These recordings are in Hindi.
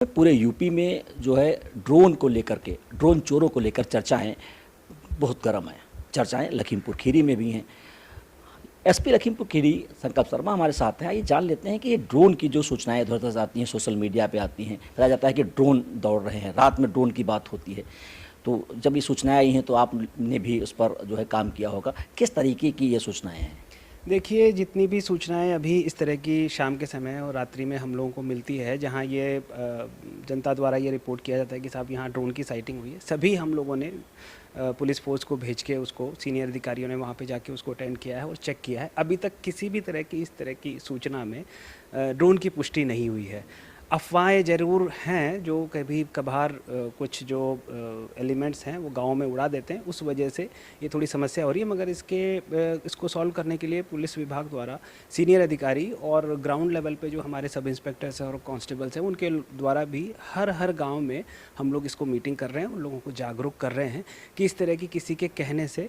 पूरे यूपी में जो है ड्रोन को लेकर के, ड्रोन चोरों को लेकर चर्चाएं बहुत गर्म हैं। चर्चाएं लखीमपुर खीरी में भी हैं। एसपी लखीमपुर खीरी संकल्प शर्मा हमारे साथ हैं। आइए जान लेते हैं कि ये ड्रोन की जो सूचनाएं इधर-उधर आती हैं, सोशल मीडिया पे आती हैं, बताया जाता है कि ड्रोन दौड़ रहे हैं, रात में ड्रोन की बात होती है। तो जब ये सूचनाएं आई हैं तो आपने भी उस पर जो है काम किया होगा। किस तरीके की ये सूचनाएं हैं? देखिए, जितनी भी सूचनाएं अभी इस तरह की शाम के समय और रात्रि में हम लोगों को मिलती है, जहां ये जनता द्वारा ये रिपोर्ट किया जाता है कि साहब यहाँ ड्रोन की साइटिंग हुई है, सभी हम लोगों ने पुलिस फोर्स को भेज के उसको सीनियर अधिकारियों ने वहाँ पे जाके उसको अटेंड किया है और चेक किया है। अभी तक किसी भी तरह की इस तरह की सूचना में ड्रोन की पुष्टि नहीं हुई है। अफवाहें ज़रूर हैं जो कभी कभार कुछ जो एलिमेंट्स हैं वो गाँव में उड़ा देते हैं, उस वजह से ये थोड़ी समस्या हो रही है। मगर इसको सॉल्व करने के लिए पुलिस विभाग द्वारा सीनियर अधिकारी और ग्राउंड लेवल पे जो हमारे सब इंस्पेक्टर्स हैं और कांस्टेबल्स हैं, उनके द्वारा भी हर गाँव में हम लोग इसको मीटिंग कर रहे हैं, उन लोगों को जागरूक कर रहे हैं कि इस तरह की किसी के कहने से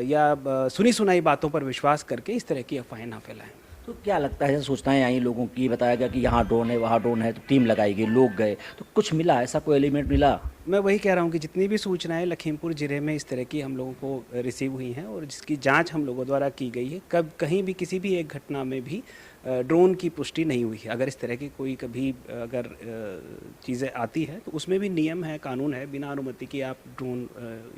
या सुनी सुनाई बातों पर विश्वास करके इस तरह की अफवाहें ना फैलाएं। तो क्या लगता है, जैसे सूचनाएं आई लोगों की, बताया गया कि यहाँ ड्रोन है, वहाँ ड्रोन है, तो टीम लगाई गई, लोग गए, तो कुछ मिला, ऐसा कोई एलिमेंट मिला? मैं वही कह रहा हूँ कि जितनी भी सूचनाएं लखीमपुर ज़िले में इस तरह की हम लोगों को रिसीव हुई हैं और जिसकी जांच हम लोगों द्वारा की गई है, कहीं भी किसी भी एक घटना में भी ड्रोन की पुष्टि नहीं हुई है। अगर इस तरह की कोई कभी अगर चीज़ें आती है तो उसमें भी नियम है, कानून है, बिना अनुमति के आप ड्रोन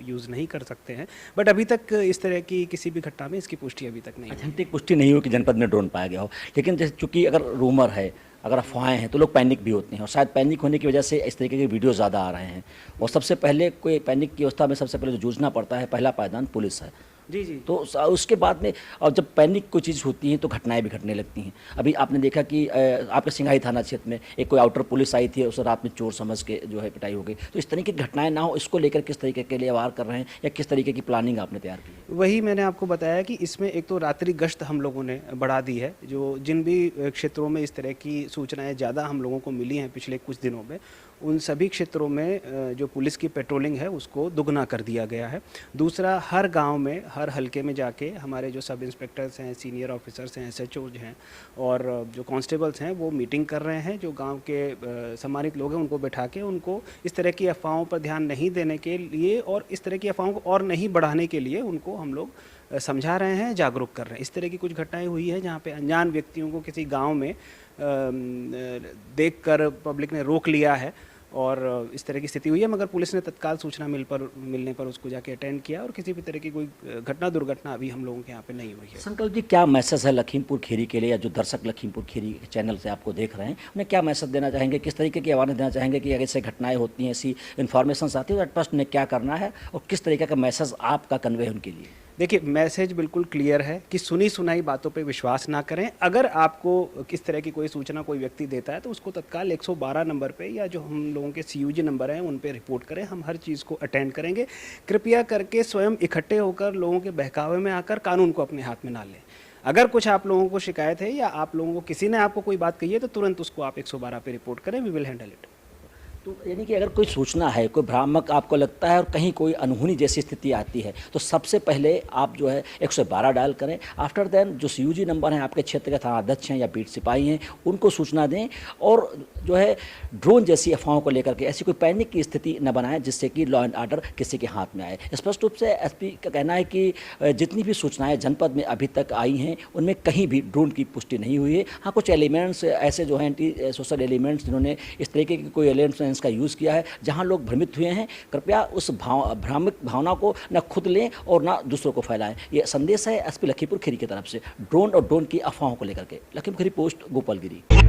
यूज़ नहीं कर सकते हैं। बट अभी तक इस तरह की किसी भी घटना में इसकी पुष्टि अभी तक नहीं हुई। अथेंटिक पुष्टि नहीं हो कि जनपद में ड्रोन पाया गया हो, लेकिन जैसे चूँकि अगर रूमर है, अगर अफवाहें हैं तो लोग पैनिक भी होते हैं और शायद पैनिक होने की वजह से इस तरीके के वीडियो ज़्यादा आ रहे हैं। और सबसे पहले कोई पैनिक की अवस्था में सबसे पहले जो जूझना पड़ता है, पहला पायदान पुलिस है। जी। तो उसके बाद में, और जब पैनिक कोई चीज़ होती है तो घटनाएं भी घटने लगती हैं। अभी आपने देखा कि आपके सिंघाई थाना क्षेत्र में एक कोई आउटर पुलिस आई थी, उस रात में चोर समझ के जो है पिटाई हो गई। तो इस तरीके की घटनाएं ना हो, इसको लेकर किस तरीके के लिए वार कर रहे हैं या किस तरीके की प्लानिंग आपने तैयार की है? वही मैंने आपको बताया कि इसमें एक तो रात्रि गश्त हम लोगों ने बढ़ा दी है। जो जिन भी क्षेत्रों में इस तरह की सूचनाएं ज़्यादा हम लोगों को मिली हैं पिछले कुछ दिनों में, उन सभी क्षेत्रों में जो पुलिस की पेट्रोलिंग है उसको दुगना कर दिया गया है। दूसरा, हर गांव में, हर हलके में जाके हमारे जो सब इंस्पेक्टर्स हैं, सीनियर ऑफिसर्स हैं, एसएचओज हैं और जो कांस्टेबल्स हैं वो मीटिंग कर रहे हैं। जो गांव के सम्मानित लोग हैं उनको बैठा के उनको इस तरह की अफवाहों पर ध्यान नहीं देने के लिए और इस तरह की अफवाहों को और नहीं बढ़ाने के लिए उनको हम लोग समझा रहे हैं, जागरूक कर रहे हैं। इस तरह की कुछ घटनाएं हुई है जहाँ पे अनजान व्यक्तियों को किसी गांव में देखकर पब्लिक ने रोक लिया है और इस तरह की स्थिति हुई है। मगर पुलिस ने तत्काल सूचना मिलने पर उसको जाके अटेंड किया और किसी भी तरह की कोई दुर्घटना अभी हम लोगों के यहाँ पे नहीं हुई है। संकल्प जी, क्या मैसेज है लखीमपुर खीरी के लिए, या जो दर्शक लखीमपुर खीरी चैनल से आपको देख रहे हैं, उन्हें क्या मैसेज देना चाहेंगे? किस तरीके की अवेयरनेस देना चाहेंगे कि अगर ऐसे घटनाएं होती हैं, ऐसी इन्फॉर्मेशन आती है तो ट्रस्ट ने क्या करना है और किस तरीके का मैसेज आपका कन्वे है उनके लिए? देखिए, मैसेज बिल्कुल क्लियर है कि सुनी सुनाई बातों पे विश्वास ना करें। अगर आपको किस तरह की कोई सूचना कोई व्यक्ति देता है तो उसको तत्काल 112 नंबर पे या जो हम लोगों के सीयूजी नंबर हैं उन पे रिपोर्ट करें। हम हर चीज़ को अटेंड करेंगे। कृपया करके स्वयं इकट्ठे होकर लोगों के बहकावे में आकर कानून को अपने हाथ में ना लें। अगर कुछ आप लोगों को शिकायत है या आप लोगों को किसी ने आपको कोई बात कही है तो तुरंत उसको आप 112 पे रिपोर्ट करें। We will handle it. तो यानी कि अगर कोई सूचना है, कोई भ्रामक आपको लगता है और कहीं कोई अनहोनी जैसी स्थिति आती है तो सबसे पहले आप जो है 112 डायल करें। आफ्टर देन जो सीयूजी नंबर हैं, आपके क्षेत्र के थाना अध्यक्ष हैं या बीट सिपाही हैं, उनको सूचना दें और जो है ड्रोन जैसी अफवाहों को लेकर के ऐसी कोई पैनिक की स्थिति न बनाएं जिससे कि लॉ एंड ऑर्डर किसी के हाथ में आए। स्पष्ट रूप से एसपी का कहना है कि जितनी भी सूचनाएँ जनपद में अभी तक आई हैं उनमें कहीं भी ड्रोन की पुष्टि नहीं हुई है। हाँ, कुछ एलिमेंट्स ऐसे जो हैं एंटी सोशल एलिमेंट्स जिन्होंने इस तरीके की कोई एलिमेंट्स का यूज़ किया है जहां लोग भ्रमित हुए हैं, कृपया उस भ्रामक भावना को न खुद लें और न दूसरों को फैलाएं। ये संदेश है एसपी लखीमपुर खीरी की तरफ से ड्रोन और ड्रोन की अफवाहों को लेकर के। लखीमपुर खीरी पोस्ट, गोपालगिरी।